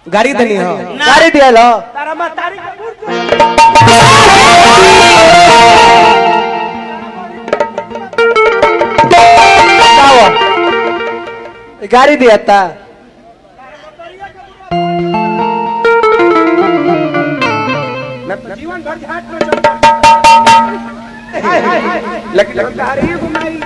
गाड़ी देनी हो गाड़ी दिया लो तारा मा तारी गाड़ी दिया था जीवन भर घाट में लेकिन तारी घुमाई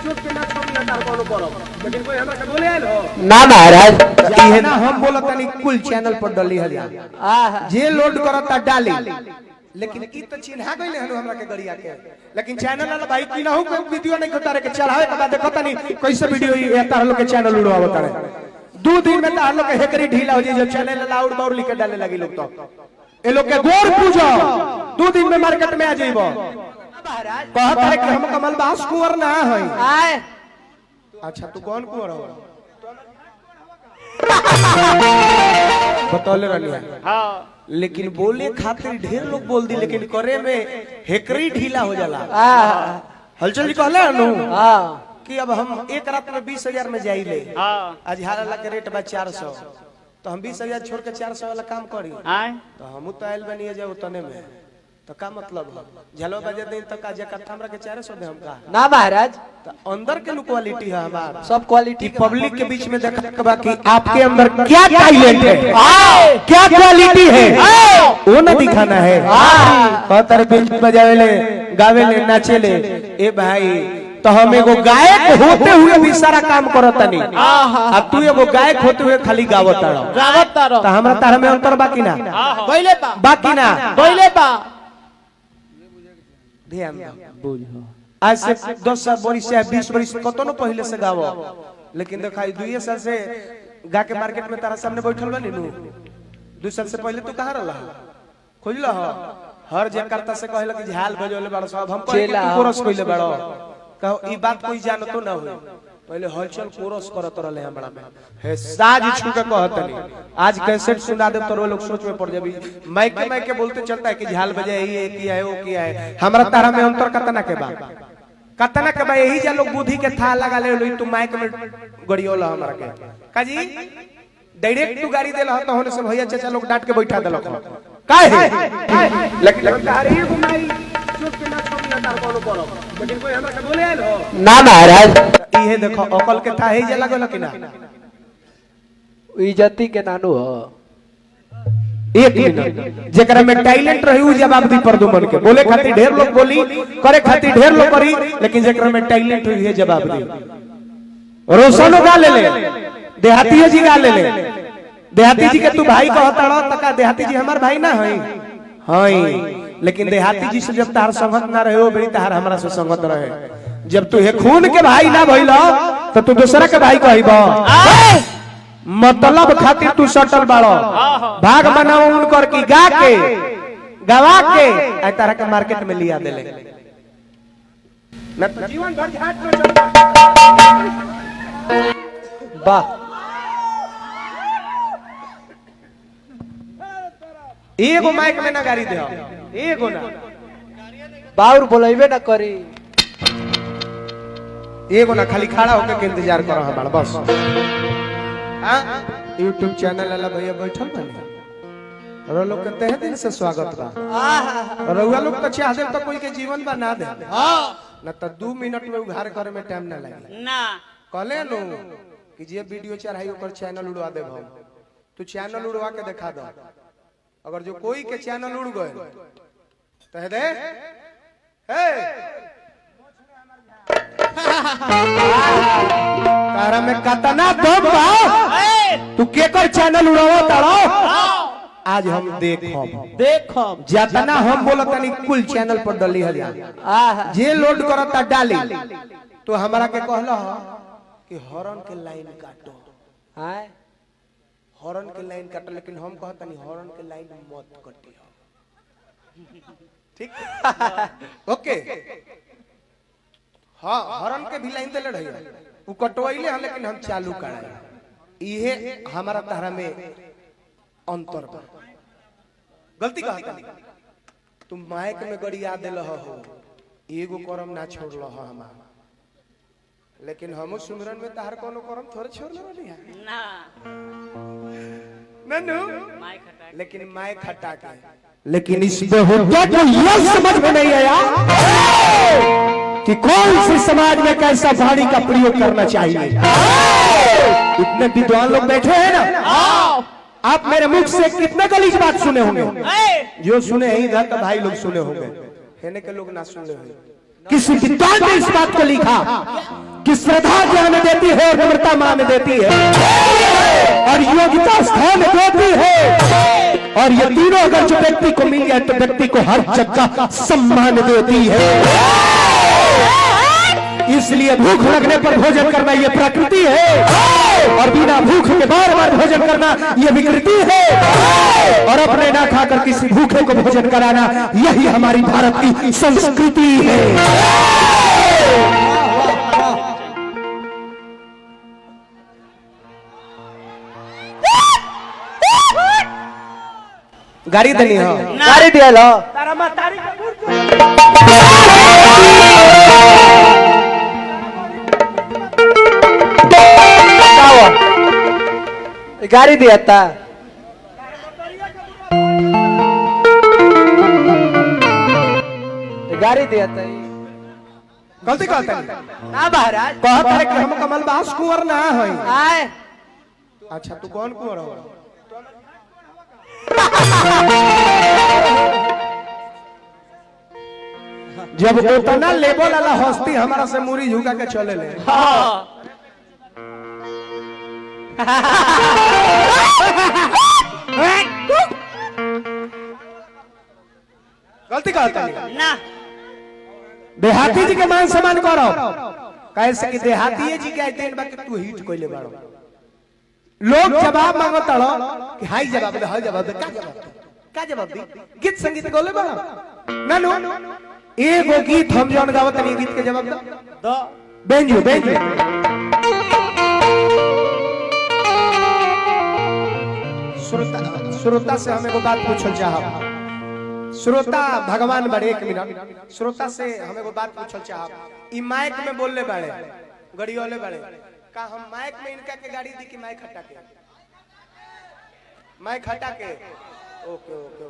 चुप के ना छोड़ ना तार कोनो करो लेकिन कोई हमरा के बोले आइल हो ना महाराज इहे ना हम बोलत तनी कुल चैनल पर डली हलिया जे लोड करता डाली लेकिन ई तो चिन्हा गइले हनु हमरा के गड़िया के लेकिन चैनल वाला भाई की ना हो कोई वीडियो नहीं खतारे के चढ़ावे के बाद देखो तनी कैसे वीडियो ये तार लोग के चैनल उड़ावत रहे 2 दिन में तार लोग के हेकरी ढीला हो जाई जब चैनल लाउड बाउड लिख के डाले लगी लोग तो ए लोग के गोर पूजो 2 दिन में मार्केट में आ जाइबो कहत है कि हम कमल बास कुंवर ना हई आए अच्छा तू कौन कुंवर हो बतौले रहनी हां लेकिन बोले खातिर ढेर लोग बोल दी लेकिन करे में हेकरी ढीला हो जाला हलचल जी कहले नु हां कि अब हम एक रात में 20,000 में जाइले हां आज हाला के रेट बा 400 तो हम 20,000 छोड़ के 400 वाला काम करी तो हम तो आइल बनिए जाओ तने में तो का मतलब झलो बजे दिन तक आज कट्ठा हमरा के 400 दे हम का ना महाराज तो अंदर के नु क्वालिटी है हमार सब क्वालिटी पब्लिक के बीच में देखा के बाकी आपके अंदर क्या टैलेंट है क्या क्वालिटी है वो न दिखाना है कहतर बिन बजावे ले गावे ले नाचे ले ए भाई तो हम एगो गायक होते हुए भी सारा काम करत नहीं अब तू एगो गायक होते हुए खाली गावत गावत तो हमरा तार में अंतर बाकी ना बोले बा बाकी ना बोले बा ध्यान बुझो आज से 10 साल बरिस से 20 बरिस कतनो पहले से गावो लेकिन देखाई 2 साल से गा के मार्केट में तारा सामने बैठल बनी नु 2 साल से पहले तू कहां रहला खोजला हो हर जे करता से कहला कि झाल बजौले बड़ सब हम कह के तू कोरस कइले बड़ो कहो ई बात कोई जानतो ना हो पहले हलचल कोरस करत रहले हमरा में हे साज छू के कहतनी आज कैसेट सुना दे तो लोग सोच में पड़ जाबी माइक के बोलते चलता है कि झाल बजे ये किया है वो किया है हमरा तारा में अंतर कतना के बा कतना के बा यही जा लोग बुद्धि के था लगा ले तू माइक में गड़ियोला हमरा के काजी डायरेक्ट तू गाड़ी देला तो होने से भैया चाचा लोग डांट के बैठा देलक काहे लेकिन तारी घुमाई चुप के ना छोड़ ना तार कोनो करो लेकिन कोई हमरा के बोले आइल हो ना महाराज इहे देखो अकल के था ही जे लागल कि ना इज्जती के नानू हो 1 मिनट जेकरा में टैलेंट रही उ जवाब दी प्रदुमन के बोले खातिर ढेर लोग बोली करे खातिर ढेर लोग करी लेकिन जेकरा में टैलेंट हुई है जवाब दी रोशनो गा ले देहाती जी गा ले देहाती जी के तू भाई कहता रह तका देहाती जी हमार भाई ना हई हई लेकिन देहाती जी से जब तार संगत ना रहे हो बड़ी तार हमरा से संगत रहे जब तू हे खून के भाई ना भइलो तो तू दूसरा के भाई कहबो मतलब खातिर तू सटल बाड़ो भाग बनाओ उनकर की गा के गवा के आ तारा के मार्केट में लिया देले न जीवन भर घाट में वाह एगो माइक में ना गाड़ी दे एगो ना बाउर बोलैबे ना करी एगो ना खाली खड़ा होकर के इंतजार करो हमारा बस हां YouTube चैनल वाला भैया बैठल बने और लोग के तहे दिल से स्वागत बा और रउआ लोग तो चाह दे तो कोई के जीवन बना दे हां ना तो 2 मिनट में उघार करे में टाइम ना लगे ना कहले नु कि जे वीडियो चढ़ाई ओकर चैनल उड़वा देब हम तू चैनल उड़वा के दिखा दो अगर जो कोई के चैनल उड़ गए तो दे हे तारा में कतना दम बा तू केकर चैनल उड़ावा तारो आज हम देखब जितना हम बोलतनी कुल चैनल पर डली हलिया जे लोड करता डाली तो हमरा के कहला कि हॉर्न के लाइन काटो हां हॉर्न के लाइन काटो लेकिन हम कहतनी हॉर्न के लाइन मत कटियो ठीक ओके हां हॉर्न के भी लाइन देले रही उ कटवाइले हम लेकिन हम चालू कराए इहे हमारा तारा में अंतर बा गलती कहता तुम माइक में गड़िया देल हो एगो करम ना छोड़ल हो हमार लेकिन हम सुमरन में तार कोनो करम थोड़े छोड़ ले ना नन्नू लेकिन माय खटा के लेकिन इस बेहुदा को यह समझ में नहीं आया कि कौन सी समाज में कैसा वाणी का प्रयोग करना चाहिए। इतने विद्वान लोग बैठे हैं ना, आप मेरे मुख से कितने गलीज बात सुने होंगे। जो सुने हैं इधर का भाई लोग सुने होंगे, कहने के लोग ना सुने होंगे। किसी विद्वान ने इस बात को लिखा कि श्रद्धा ज्ञान देती है और नम्रता मान देती है और योग्यता स्थान देती है, और ये तीनों अगर जो व्यक्ति को मिल जाए तो व्यक्ति को हर जगह सम्मान देती है। इसलिए भूख लगने पर भोजन करना ये प्रकृति है, और बिना भूख के बार बार भोजन करना ये विकृति है, और अपने ना खाकर किसी भूखे को भोजन कराना यही हमारी भारत की संस्कृति है। गाड़ी देनी हो, गाड़ी दिया लो तारा मां तारी का गाड़ी दिया था गाड़ी दिया था गलती कहता है ना महाराज कहता है कि हम कमल बास कुंवर ना है। आए अच्छा तू कौन कुंवर हो? जब उतना लेवल वाला हस्ती हमारा से मुरी झुका के चले ले, गलती कहता है ना देहाती जी के मान सम्मान करो, कैसे कि देहाती जी के दिन बाकी तू हिट कोइले बाड़ो। लोग जवाब मांगता लो कि हाई जवाब दे, हाई जवाब दे, का जवाब दी? गीत संगीत गोले बाड़ो ना नो, एगो गीत हम जौन गावत नहीं गीत के जवाब दो बेंजू बेंजू। श्रोता से हमें को बात पूछल चाहब, श्रोता भगवान बड़े, एक मिनट श्रोता से हमें को बात पूछल चाहब। ई माइक में बोलले बड़े गड़ियोले बड़े का हम माइक में इनका के गाड़ी दी कि माइक हटा के? माइक हटा के ओके ओके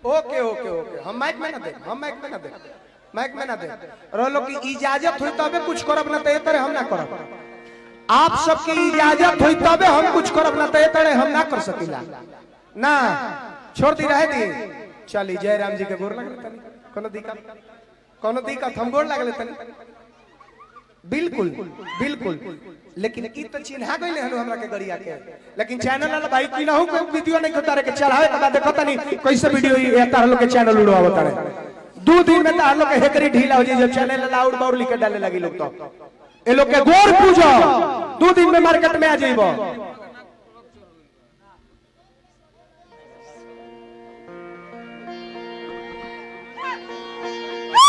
ओके ओके ओके हम माइक में ना दे, हम माइक में ना दे, माइक में ना दे। रोलो की इजाजत हुई तबे कुछ करब ना, ते तरह हम ना करब। आप सबकी इजाजत हुई तबे हम कुछ करब ना, ते तरह हम ना कर सकीला ना। छोड़ दी रहे दी चली जय राम जी के गोर लग लेते, कोनो दिक्कत हम गोर लग लेते बिल्कुल बिल्कुल। लेकिन ई तो चिन्हा गइले हनु हमरा के गड़िया के, लेकिन चैनल वाला भाई की ना हो कोई वीडियो नहीं होता रे के चढ़ावे के बाद देखता नहीं कैसे वीडियो ये तार लोग के चैनल उड़ावता रे। 2 दिन में तार लोग के हेकरी ढीला हो जाए, जब चैनल लाउड बाउड लिख के डाले लगी लोग तो ए लोग के गोर पूजो 2 दिन में मार्केट में आ जाइबो।